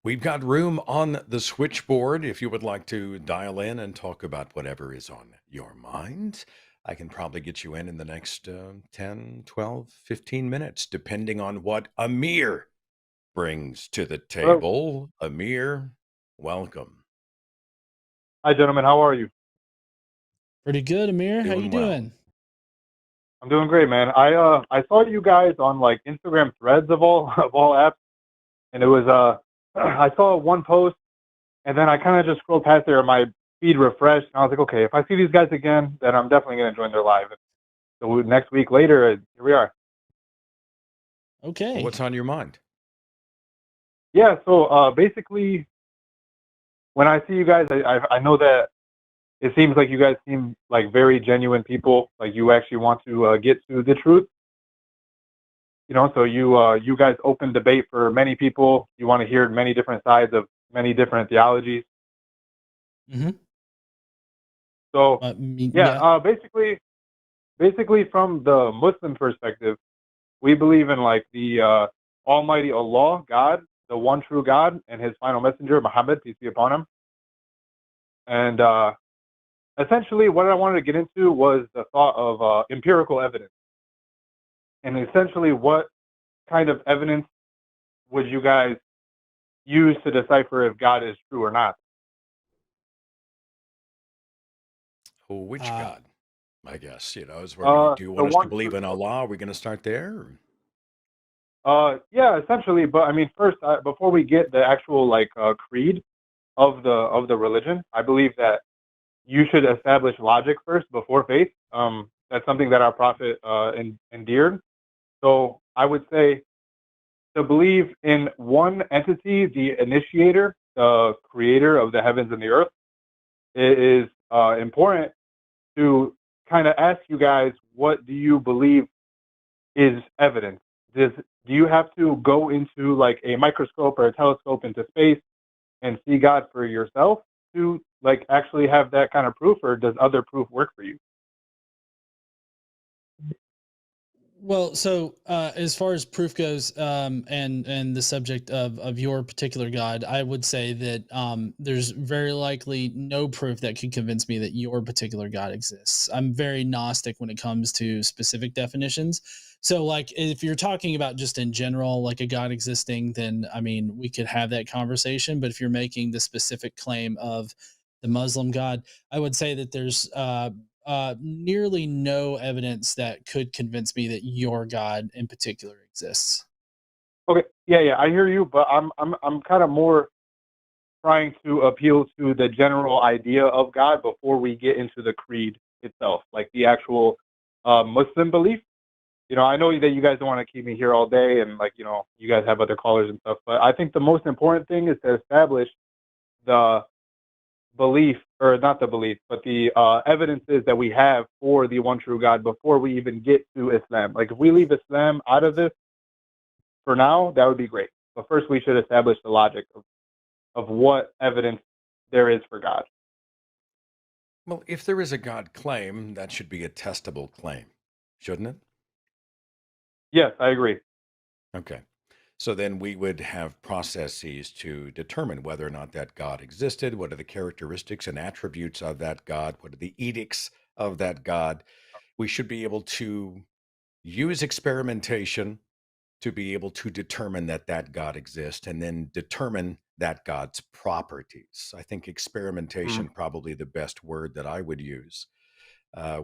We've got room on the switchboard if you would like to dial in and talk about whatever is on your mind. I can probably get you in the next 10, 12, 15 minutes, depending on what Amir brings to the Hello. table. Amir, welcome. Hi, gentlemen. How are you? Pretty good, Amir. How you Doing well. doing? I'm doing great, man. I saw you guys on like Instagram threads of all of all apps, and it was I saw one post, and then I kind of just scrolled past there, and my feed refreshed, and I was like, okay, if I see these guys again, then I'm definitely gonna join their live. So next week later, here we are. Well, Okay. what's on your mind? Yeah. So basically, when I see you guys, I know that it seems like you guys seem like very genuine people. Like you actually want to get to the truth. So you guys open debate for many people. You want to hear many different sides of many different theologies. Mm-hmm. So yeah, Yeah. basically from the Muslim perspective, we believe in like the Almighty Allah, God, the one true God, and His final messenger Muhammad, peace be upon him. And essentially, what I wanted to get into was the thought of empirical evidence, and essentially, what kind of evidence would you guys use to decipher if God is true or not? Oh, which Uh, God? I guess, do you The want us to one believe true. in Allah? Are we going to start there? Yeah, essentially. But I mean, first, before we get the actual like creed of the religion, I believe that you should establish logic first before faith. That's something that our prophet endeared. So I would say to believe in one entity, the initiator, the creator of the heavens and the earth, it is important to kind of ask you guys, what do you believe is evidence? Do you have to go into like a microscope or a telescope into space and see God for yourself to like actually have that kind of proof, or does other proof work for you? well, so as far as proof goes, and the subject of your particular God, I would say that there's very likely no proof that could convince me that your particular God exists. I'm very gnostic when it comes to specific definitions. So, like, if you're talking about just in general, like a God existing, then I mean, we could have that conversation. But if you're making the specific claim of the Muslim God, I would say that there's nearly no evidence that could convince me that your God in particular exists. Okay, yeah, I hear you, but I'm kind of more trying to appeal to the general idea of God before we get into the creed itself, like the actual Muslim belief. I know that you guys don't want to keep me here all day, and like, you guys have other callers and stuff, but I think the most important thing is to establish the belief, or not the belief, but the evidences that we have for the one true God before we even get to Islam. Like, if we leave Islam out of this for now, that would be great. But first, we should establish the logic of what evidence there is for God. Well, if there is a God claim, that should be a testable claim, shouldn't it? Yes, I agree. Okay. So then we would have processes to determine whether or not that God existed. What are the characteristics and attributes of that God? What are the edicts of that God? We should be able to use experimentation to be able to determine that that God exists and then determine that God's properties. I think Mm. experimentation probably the best word that I would use.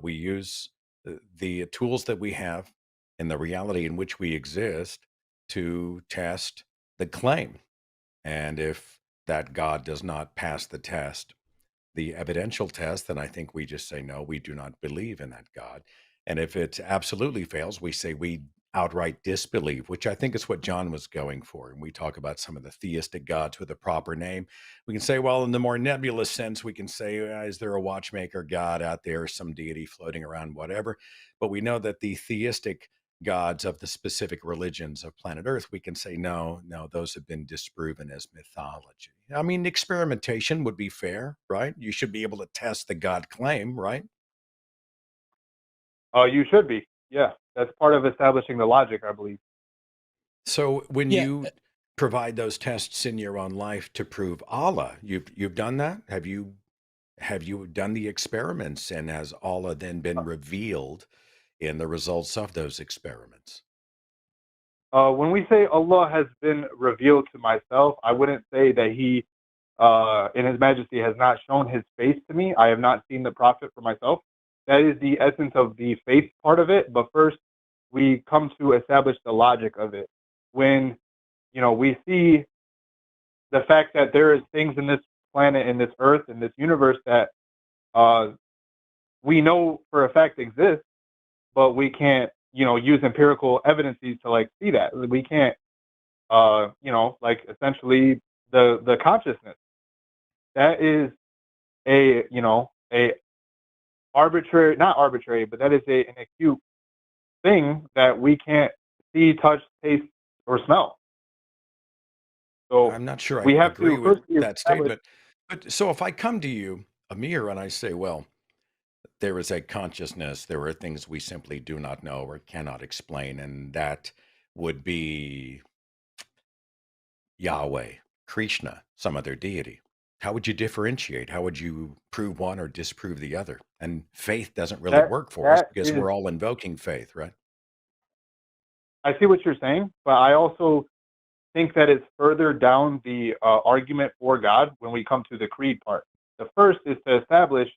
We use the tools that we have and the reality in which we exist to test the claim. And if that God does not pass the test, the evidential test, then I think we just say, no, we do not believe in that God. And if it absolutely fails, we say we outright disbelieve, which I think is what John was going for. And we talk about some of the theistic gods with a proper name. We can say, well, in the more nebulous sense, we can say, is there a watchmaker God out there, some deity floating around, whatever? But we know that the theistic gods of the specific religions of planet Earth, we can say, no, no, those have been disproven as mythology. I mean, experimentation would be fair, right? You should be able to test the God claim, right? You should be. Yeah, that's part of establishing the logic, I believe. So when Yeah. you provide those tests in your own life to prove Allah. You've done that? Have you done the experiments, and has Allah then been revealed in the results of those experiments? When we say Allah has been revealed to myself, I wouldn't say that He, in His Majesty, has not shown His face to me. I have not seen the Prophet for myself. That is the essence of the faith part of it. But first, we come to establish the logic of it. When we see the fact that there is things in this planet, in this Earth, in this universe that uh, we know for a fact exist, but we can't, use empirical evidences to like see that. We can't, like essentially the consciousness. That is a arbitrary, not arbitrary, but that is an acute thing that we can't see, touch, taste, or smell. So I'm not sure I we have agree to with first that establish. statement. But so if I come to you, Amir, and I say, well, there is a consciousness, there are things we simply do not know or cannot explain, and that would be Yahweh, Krishna, some other deity. How would you differentiate? How would you prove one or disprove the other? And faith doesn't really That work for us that because is, we're all invoking faith, right? I see what you're saying, but I also think that it's further down the argument for God when we come to the creed part. The first is to establish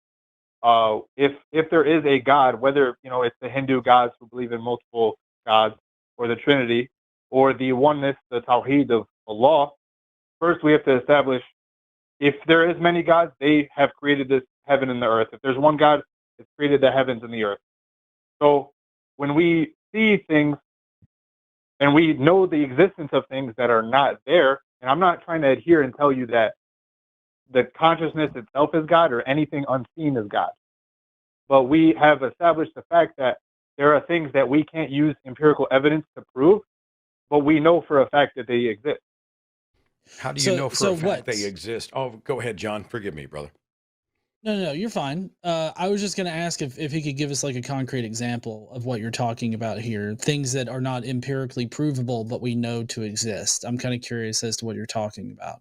if there is a God, whether it's the Hindu gods who believe in multiple gods, or the Trinity, or the oneness, the Tawheed of Allah. First, we have to establish if there is many gods, they have created this heaven and the earth. If there's one God, it's created the heavens and the earth. So when we see things and we know the existence of things that are not there, and I'm not trying to adhere and tell you that the consciousness itself is God or anything unseen is God, but we have established the fact that there are things that we can't use empirical evidence to prove, but we know for a fact that they exist. How do you So know for so a fact what? they exist? Oh, go ahead, John. Forgive me, brother. No, no, no, you're fine. I was just going to ask if he could give us like a concrete example of what you're talking about here, things that are not empirically provable, but we know to exist. I'm kind of curious as to what you're talking about.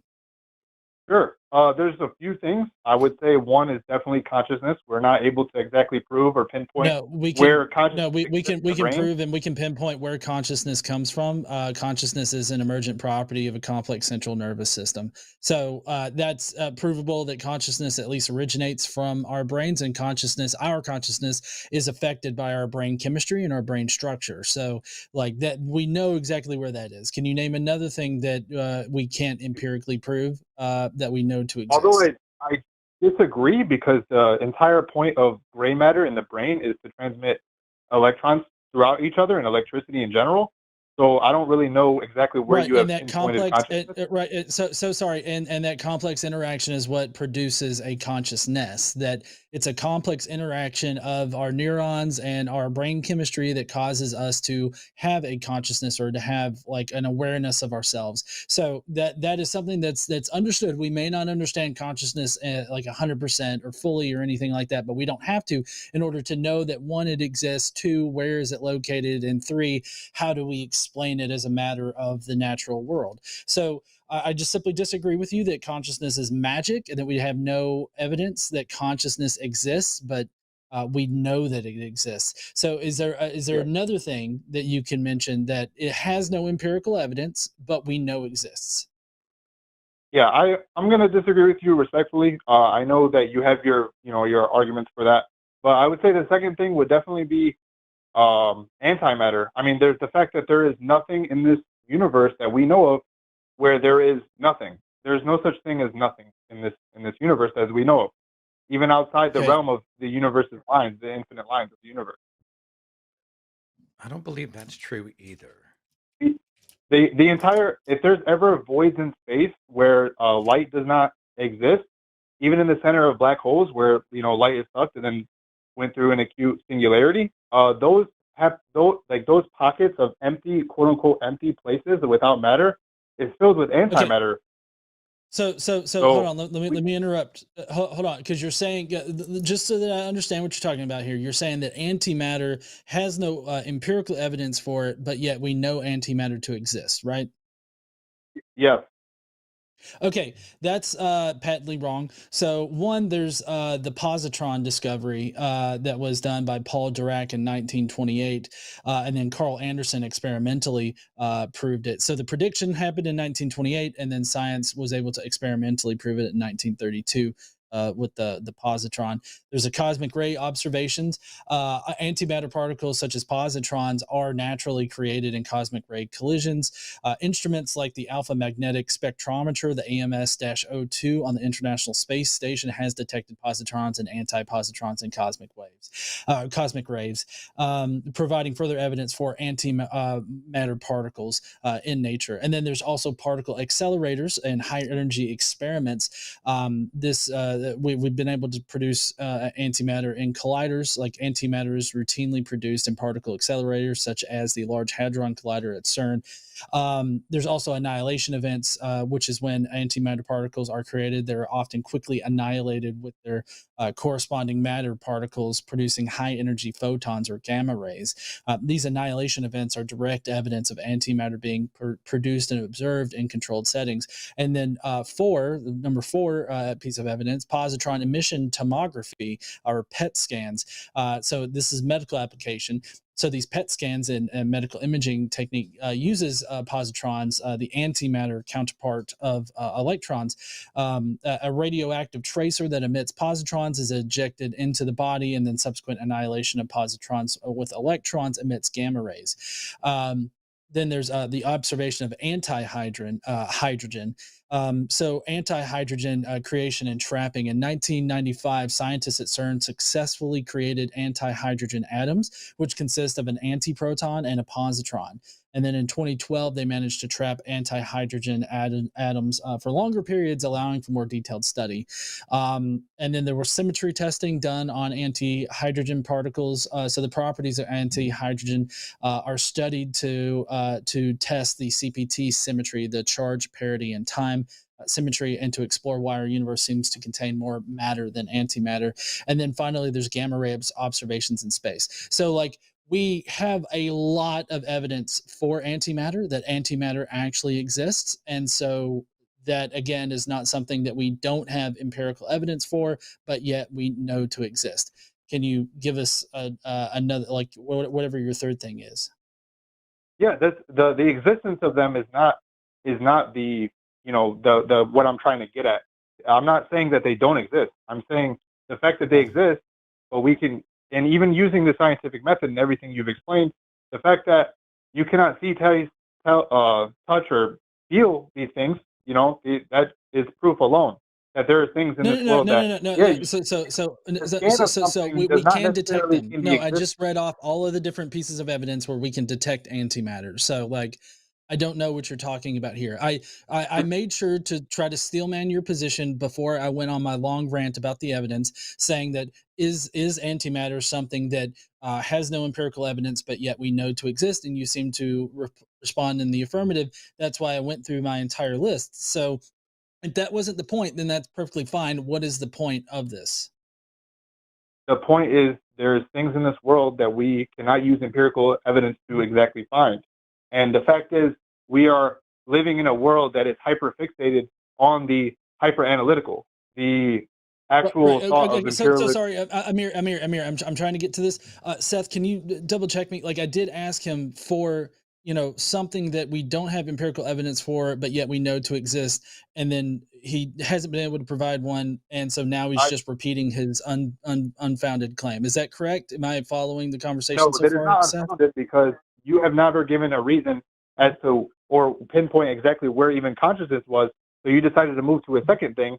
Sure. There's a few things. I would say one is definitely consciousness. We're not able to exactly prove or pinpoint No, we can. where consciousness No, we exists can. in We the can brain. prove and we can pinpoint where consciousness comes from. Consciousness is an emergent property of a complex central nervous system. So that's provable that consciousness at least originates from our brains, and our consciousness, is affected by our brain chemistry and our brain structure. So, like that, we know exactly where that is. Can you name another thing that we can't empirically prove that we know to Although exist? I disagree because the entire point of gray matter in the brain is to transmit electrons throughout each other and electricity in general. So I don't really know exactly where Right, you and have that pinpointed complex, consciousness. right? So sorry, and that complex interaction is what produces a consciousness. That it's a complex interaction of our neurons and our brain chemistry that causes us to have a consciousness or to have like an awareness of ourselves. So that is something that's understood. We may not understand consciousness like 100% or fully or anything like that, but we don't have to in order to know that one, it exists, two, where is it located, and three, how do we explain it as a matter of the natural world? So I just simply disagree with you that consciousness is magic and that we have no evidence that consciousness exists, but we know that it exists. So is there Yeah. another thing that you can mention that it has no empirical evidence, but we know exists? Yeah, I'm gonna disagree with you respectfully. I know that you have your arguments for that, but I would say the second thing would definitely be antimatter. I mean, there's the fact that there is nothing in this universe that we know of where there is nothing. There's no such thing as nothing in this universe as we know of, even outside the Okay. realm of the universe's lines, the infinite lines of the universe. I don't believe that's true either. The entire, if there's ever voids in space where light does not exist, even in the center of black holes where light is sucked and then went through an acute singularity, those have those pockets of empty, quote unquote, empty places without matter is filled with Okay. antimatter. So hold So on. Let me we, let me interrupt. Hold on, because you're saying just so that I understand what you're talking about here. You're saying that antimatter has no empirical evidence for it, but yet we know antimatter to exist, right? Yes. Okay, that's patently wrong. So one, there's the positron discovery that was done by Paul Dirac in 1928, and then Carl Anderson experimentally proved it. So the prediction happened in 1928, and then science was able to experimentally prove it in 1932. With the positron, there's a cosmic ray observations. Antimatter particles such as positrons are naturally created in cosmic ray collisions. Instruments like the Alpha Magnetic Spectrometer, the AMS-02 on the International Space Station, has detected positrons and antipositrons in cosmic rays, providing further evidence for antimatter particles in nature. And then there's also particle accelerators and high energy experiments. We've been able to produce antimatter in colliders. Like antimatter is routinely produced in particle accelerators, such as the Large Hadron Collider at CERN. There's also annihilation events, which is when antimatter particles are created. They're often quickly annihilated with their corresponding matter particles, producing high energy photons or gamma rays. These annihilation events are direct evidence of antimatter being produced and observed in controlled settings. And then number four piece of evidence, positron emission tomography or PET scans. So this is medical application. So these PET scans and medical imaging technique uses positrons, the antimatter counterpart of electrons. A radioactive tracer that emits positrons is ejected into the body, and then subsequent annihilation of positrons with electrons emits gamma rays. Then there's the observation of hydrogen. So anti-hydrogen creation and trapping. In 1995, scientists at CERN successfully created anti-hydrogen atoms, which consist of an antiproton and a positron. And then in 2012, they managed to trap anti-hydrogen atoms for longer periods, allowing for more detailed study. And then there was symmetry testing done on anti-hydrogen particles. So the properties of anti-hydrogen are studied to test the CPT symmetry, the charge, parity, and time symmetry, and to explore why our universe seems to contain more matter than antimatter. And then finally, there's gamma ray observations in space. So like we have a lot of evidence for antimatter, that antimatter actually exists. And so that again is not something that we don't have empirical evidence for, but yet we know to exist. Can you give us another, like whatever your third thing is? Yeah, that's the existence of them is not the, the what I'm trying to get at. I'm not saying that they don't exist. I'm saying the fact that they exist, but we can, and even using the scientific method and everything you've explained, the fact that you cannot see, taste, touch, or feel these things, that is proof alone that there are things in No, this no, no, world no, that, no, no, yeah, no. the scan of So something does we not can detect necessarily them. can be No, I exist. just read off all of the different pieces of evidence where we can detect antimatter. So like, I don't know what you're talking about here. I made sure to try to steelman your position before I went on my long rant about the evidence, saying that is antimatter something that has no empirical evidence, but yet we know to exist, and you seem to respond in the affirmative. That's why I went through my entire list. So if that wasn't the point, then that's perfectly fine. What is the point of this? The point is there's things in this world that we cannot use empirical evidence to exactly find. And the fact is we are living in a world that is hyper fixated on the hyper analytical. The Right. actual thought Okay. of So imperialism. sorry, Amir. I'm trying to get to this. Seth, can you double check me? Like I did ask him for something that we don't have empirical evidence for, but yet we know to exist, and then he hasn't been able to provide one, and so now he's I just repeating his unfounded claim. Is that correct? Am I following the No, conversation so that is far, not Seth? unfounded because you have never given a reason as to or pinpoint exactly where even consciousness was. So you decided to move to a second thing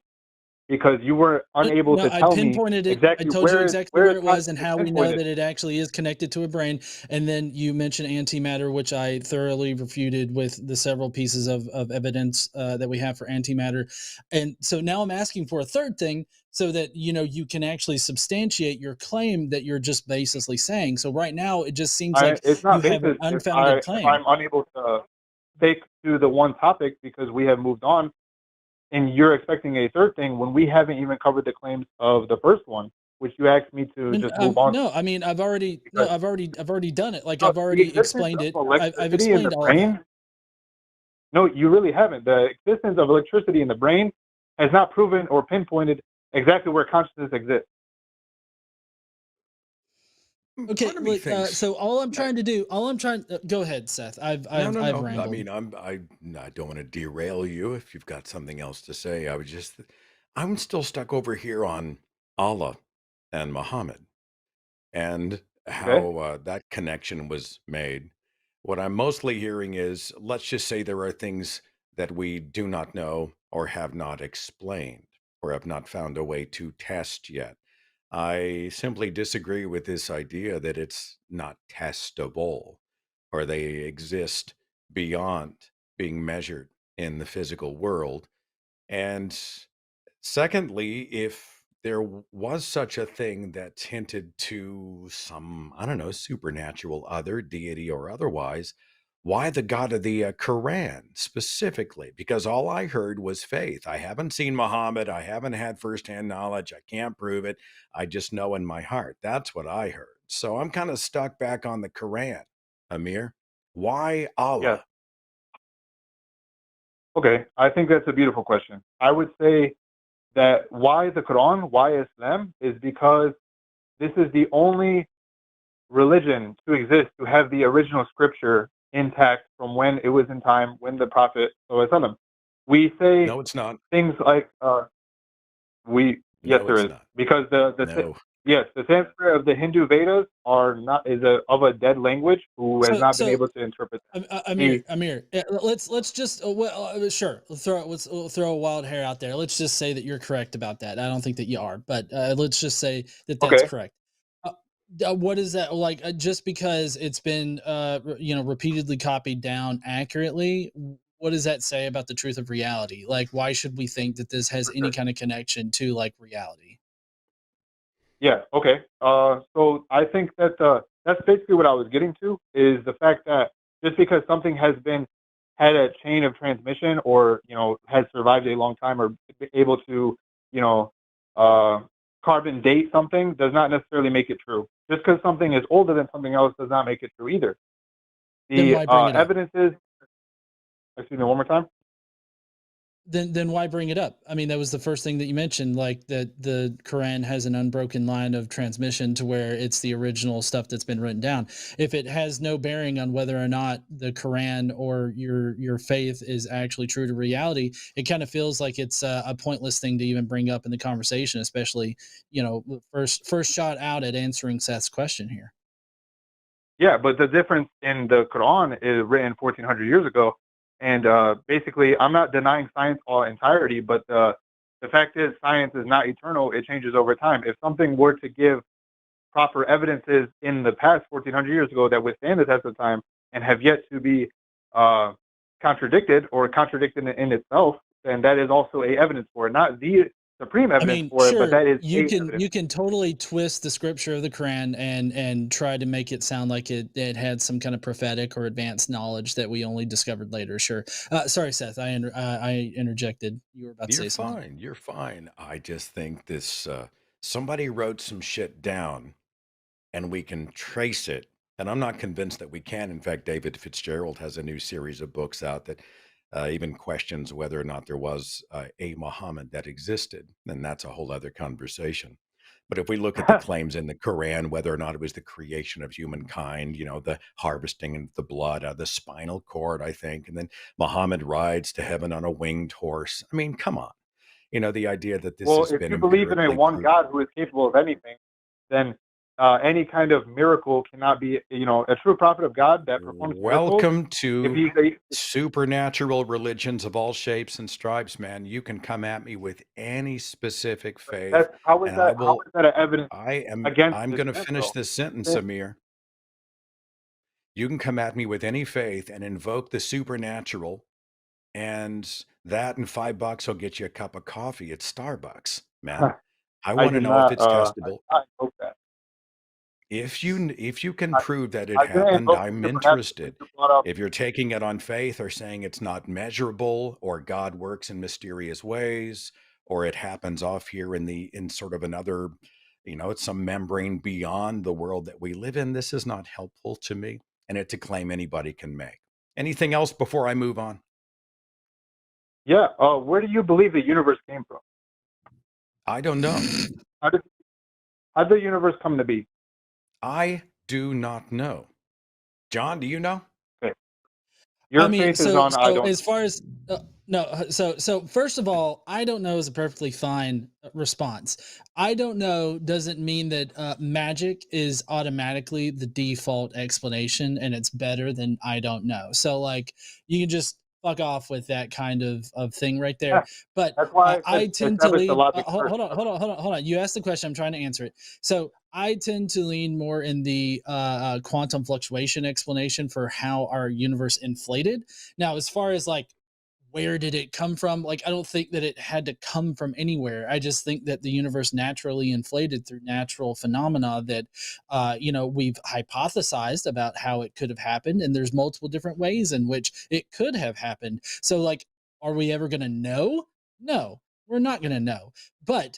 because you were unable No, to I tell me pinpointed it. I exactly told you exactly where where is it was and consciousness how we know pinpointed. that it actually is connected to a brain. And then you mentioned antimatter, which I thoroughly refuted with the several pieces of evidence that we have for antimatter. And so now I'm asking for a third thing so that you can actually substantiate your claim that you're just baselessly saying. So right now it just seems like It's you not have an basis unfounded if claim. I'm unable to take to the one topic because we have moved on and you're expecting a third thing when we haven't even covered the claims of the first one, which you asked me to just move on to. No, I mean Because I've already done it. Like no, I've the already existence explained of it. I've electricity in the explained all of that. brain, No, you really haven't. The existence of electricity in the brain has not proven or pinpointed exactly where consciousness exists. Okay, Part of me look. thinks So all I'm that trying to do, all I'm trying. Go ahead, Seth. no, no, I've no. I rambled. mean, I don't want to derail you if you've got something else to say. I'm still stuck over here on Allah and Muhammad and Okay. how that connection was made. What I'm mostly hearing is, let's just say there are things that we do not know or have not explained or have not found a way to test yet. I simply disagree with this idea that it's not testable or they exist beyond being measured in the physical world. And secondly, if there was such a thing that hinted to some, I don't know, supernatural other deity or otherwise, why the God of the Quran specifically? Because all I heard was faith. I haven't seen Muhammad. I haven't had firsthand knowledge. I can't prove it. I just know in my heart. That's what I heard. So I'm kind of stuck back on the Quran, Amir. Why Yes. Allah? Okay. I think that's a beautiful question. I would say that why the Quran, why Islam, is because this is the only religion to exist to have the original scripture intact from when it was in time, when the Prophet, we say No, it's not. things like, yes, No, there it's is. not. Because No. yes, the Sanskrit of the Hindu Vedas are not, of a dead language who has So not been so able to interpret that. Amir, The, Amir, let's just sure, we'll throw a wild hair out there. Let's just say that you're correct about that. I don't think that you are, but let's just say that that's okay. correct. Uh, what is that like? Just because it's been repeatedly copied down accurately, what does that say about the truth of reality? Like, why should we think that this has For any sure. kind of connection to like reality? Yeah. Okay. So I think that that's basically what I was getting to is the fact that just because something has been had a chain of transmission or has survived a long time or able to you know uh, carbon date something does not necessarily make it true. Just because something is older than something else does not make it true either. Then The why bring it up? evidence is, excuse me, one more time. Then why bring it up? I mean, that was the first thing that you mentioned, like that the Quran has an unbroken line of transmission to where it's the original stuff that's been written down. If it has no bearing on whether or not the Quran or your faith is actually true to reality, it kind of feels like it's a pointless thing to even bring up in the conversation, especially first shot out at answering Seth's question here. Yeah, but the difference in the Quran is written 1400 years ago, and basically, I'm not denying science all entirety, but the fact is, science is not eternal; it changes over time. If something were to give proper evidences in the past 1400 years ago that withstand the test of time and have yet to be uh, contradicted or contradicted in itself, then that is also a evidence for it. Not the supreme I evidence mean, for it, but sure, that is you a can evidence. you can totally twist the scripture of the Quran and try to make it sound like it had some kind of prophetic or advanced knowledge that we only discovered later. Sure. Sorry, Seth. I interjected. You were about to You're say something. fine. You're fine. I just think this somebody wrote some shit down and we can trace it. And I'm not convinced that we can. In fact, David Fitzgerald has a new series of books out that even questions whether or not there was a Muhammad that existed. And that's a whole other conversation. But if we look at the claims in the Quran, whether or not it was the creation of humankind, the harvesting of the blood, the spinal cord, I think, and then Muhammad rides to heaven on a winged horse. I mean, come on. The idea that this Well, has if been you believe in a empirically one proven. God who is capable of anything, then any kind of miracle cannot be, a true prophet of God that performs miracles. Welcome If to he's a, supernatural religions of all shapes and stripes, man. You can come at me with any specific faith, that's how is and I that how will. is that an evidence I am. against I'm this going to myth finish though? this sentence, It- Amir. You can come at me with any faith and invoke the supernatural, and that and $5 will get you a cup of coffee at Starbucks, man. I I want to did know if not it's I did testable. not invoke that. If you can I, prove that it I didn't happened, invoke the I'm supernatural that interested. you brought up. If you're taking it on faith or saying it's not measurable or God works in mysterious ways or it happens off here in sort of another, it's some membrane beyond the world that we live in, this is not helpful to me and it's a claim anybody can make. Anything else before I move on? Yeah. Where do you believe the universe came from? I don't know. How did how did the universe come to be? I do not know. John, do you know? Okay. I Your mean, faith is so on I so don't as far as no, so first of all, I don't know is a perfectly fine response. I don't know doesn't mean that magic is automatically the default explanation and it's better than I don't know. So like you can just fuck off with that kind of thing right know. there. But That's why I I said tend to establish the lean. logic first. Hold on. You asked the question. I'm trying to answer it. So I tend to lean more in the quantum fluctuation explanation for how our universe inflated. Now, as far as like where did it come from? Like, I don't think that it had to come from anywhere. I just think that the universe naturally inflated through natural phenomena that, we've hypothesized about how it could have happened. And there's multiple different ways in which it could have happened. So, like, are we ever going to know? No, we're not going to know. But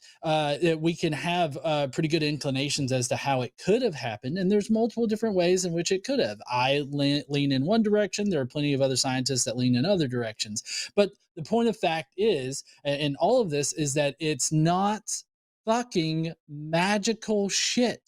we can have pretty good inclinations as to how it could have happened. And there's multiple different ways in which it could have. I lean in one direction. There are plenty of other scientists that lean in other directions. But the point of fact is, in all of this, is that it's not fucking magical shit.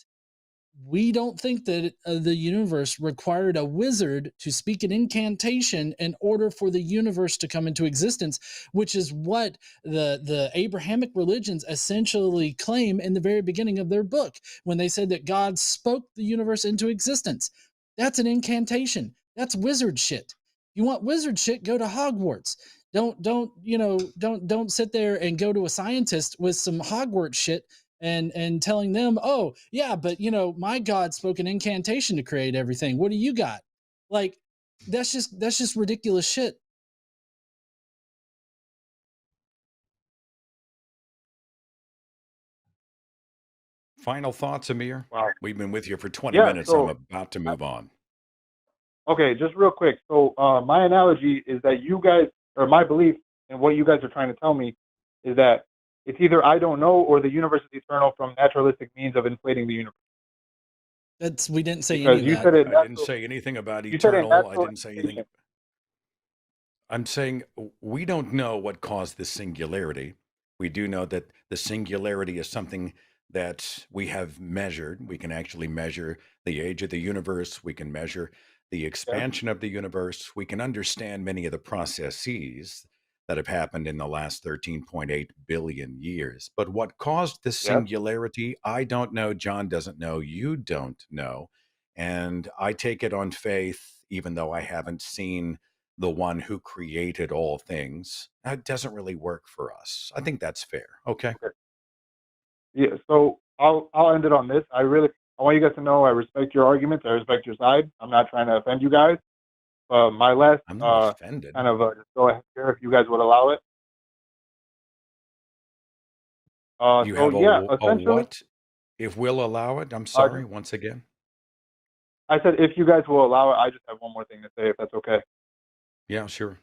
We don't think that the universe required a wizard to speak an incantation in order for the universe to come into existence, which is what the Abrahamic religions essentially claim in the very beginning of their book when they said that God spoke the universe into existence. That's an incantation. That's wizard shit. You want wizard shit? Go to Hogwarts. Don't sit there and go to a scientist with some Hogwarts shit and telling them, oh yeah, but my God spoke an incantation to create everything. What do you got? Like, that's just ridiculous shit. Final thoughts, Amir? Wow. We've been with you for 20 Yeah. minutes. I'm So about to move on. okay, just real quick. So my analogy is that you guys, or my belief and what you guys are trying to tell me, is that it's either I don't know or the universe is eternal from naturalistic means of inflating the universe. We didn't say any Because of you that. said it I didn't natural. say anything about You said a eternal. I natural didn't say anything. inflation. I'm saying we don't know what caused the singularity. We do know that the singularity is something that we have measured. We can actually measure the age of the universe. We can measure the Yes. expansion of the universe. We can understand many of the processes that have happened in the last 13.8 billion years. But what caused the Yes. singularity, I don't know. John doesn't know. You don't know. And I take it on faith, even though I haven't seen the one who created all things. That doesn't really work for us. I think that's fair. Okay. Okay. Yeah. So I'll end it on this. I want you guys to know I respect your arguments. I respect your side. I'm not trying to offend you guys. My last I'm not offended. kind of just go ahead here if you guys would allow it. You So have yeah, a essentially, what? If we'll allow it. I'm uh, sorry, once again. I said if you guys will allow it. I just have one more thing to say, if that's okay. Yeah, sure.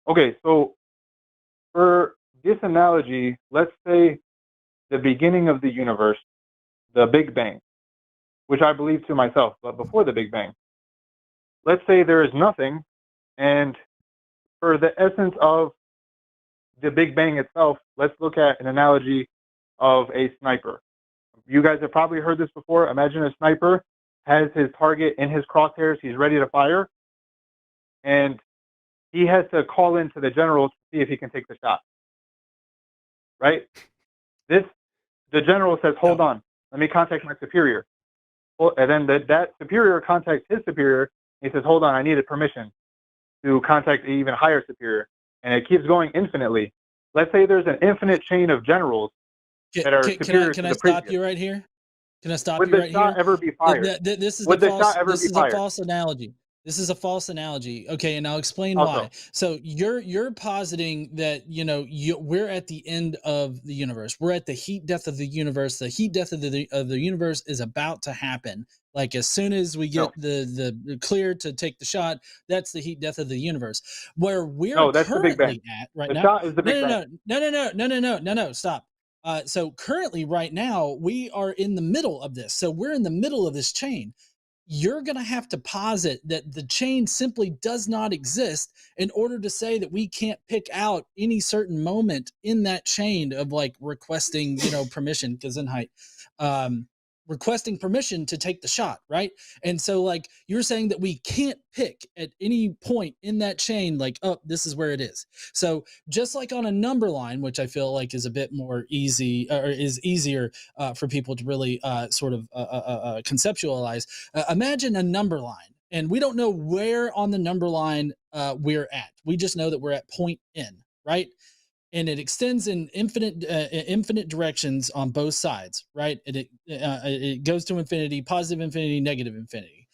Okay, so for this analogy, let's say the beginning of the universe, the Big Bang, which I believe to myself, but before the Big Bang. Let's say there is nothing, and for the essence of the Big Bang itself, let's look at an analogy of a sniper. You guys have probably heard this before. Imagine a sniper has his target in his crosshairs. He's ready to fire, and he has to call in to the general to see if he can take the shot. Right? This the general says, "Hold No. on, let me contact my superior." Well, and then that superior contacts his superior. He says, "Hold on, I needed permission to contact an even higher superior," and it keeps going infinitely. Let's say there's an infinite chain of generals Can, that are can, can I superior can to I the stop previous. you right here? Can I stop Would you the right shot here? ever be fired? This is a Would the shot false. ever This be is a fired? false analogy. This is a false analogy. Okay, and I'll explain How why. so? So you're positing that we're at the end of the universe. We're at the heat death of the universe. The heat death of the universe is about to happen. Like as soon as we No, get the clear to take the shot, that's the heat death of the universe. Where we're no, that's the Big Bang. currently at right The now. shot is the Big Bang. No. Stop. So currently, right now, we are in the middle of this. So we're in the middle of this chain. you're going to have to posit that the chain simply does not exist in order to say that we can't pick out any certain moment in that chain of like requesting, permission, Gesundheit, requesting permission to take the shot, right? And so like you're saying that we can't pick at any point in that chain, like, oh, this is where it is. So just like on a number line, which I feel like is a bit more easy, or is easier for people to really sort of conceptualize. Imagine a number line, and we don't know where on the number line we're at. We just know that we're at point N, right? And it extends in infinite directions on both sides, right? It goes to infinity, positive infinity, negative infinity.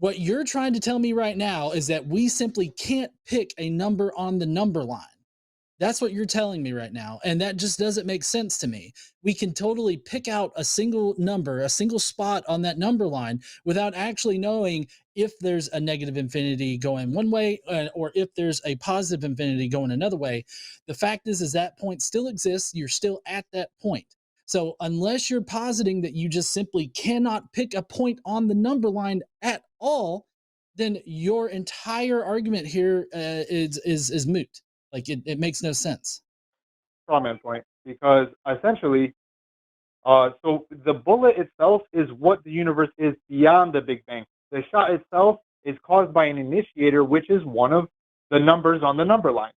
What you're trying to tell me right now is that we simply can't pick a number on the number line. That's what you're telling me right now. And that just doesn't make sense to me. We can totally pick out a single number, a single spot on that number line without actually knowing if there's a negative infinity going one way or if there's a positive infinity going another way. The fact is that point still exists. You're still at that point. So unless you're positing that you just simply cannot pick a point on the number line at all, then your entire argument here is moot. Like it makes no sense. Strawman point, because essentially, so the bullet itself is what the universe is beyond the Big Bang. The shot itself is caused by an initiator, which is one of the numbers on the number line.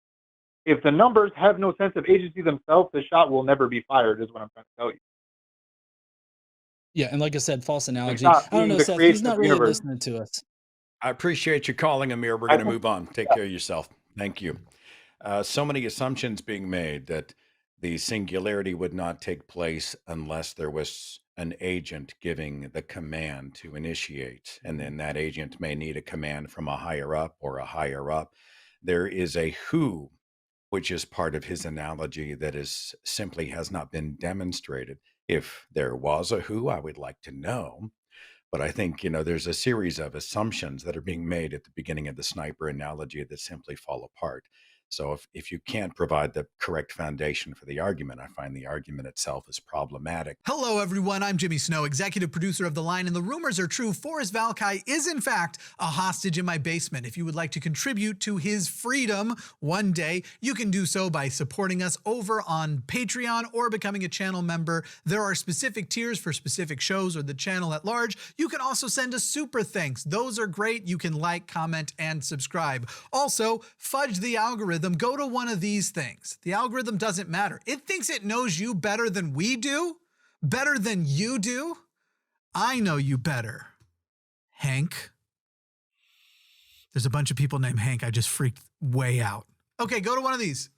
If the numbers have no sense of agency themselves, the shot will never be fired, is what I'm trying to tell you. Yeah, and like I said, false The analogy. I shot don't being know, the Seth. He's creation of not the really universe. listening to us. I appreciate you calling, Amir. We're going to move on. Take care of yourself. Thank you. So many assumptions being made that the singularity would not take place unless there was an agent giving the command to initiate, and then that agent may need a command from a higher up or a higher up. There is a who, which is part of his analogy that is simply has not been demonstrated. If there was a who, I would like to know. But I think, there's a series of assumptions that are being made at the beginning of the sniper analogy that simply fall apart. So if you can't provide the correct foundation for the argument, I find the argument itself is problematic. Hello, everyone. I'm Jimmy Snow, executive producer of The Line, and the rumors are true. Forrest Valkai is, in fact, a hostage in my basement. If you would like to contribute to his freedom one day, you can do so by supporting us over on Patreon or becoming a channel member. There are specific tiers for specific shows or the channel at large. You can also send us super thanks. Those are great. You can like, comment, and subscribe. Also, fudge the algorithm. Go to one of these things. The algorithm doesn't matter. It thinks it knows you better than we do. Better than you do? I know you better, Hank. There's a bunch of people named Hank. I just freaked way out. Okay, go to one of these.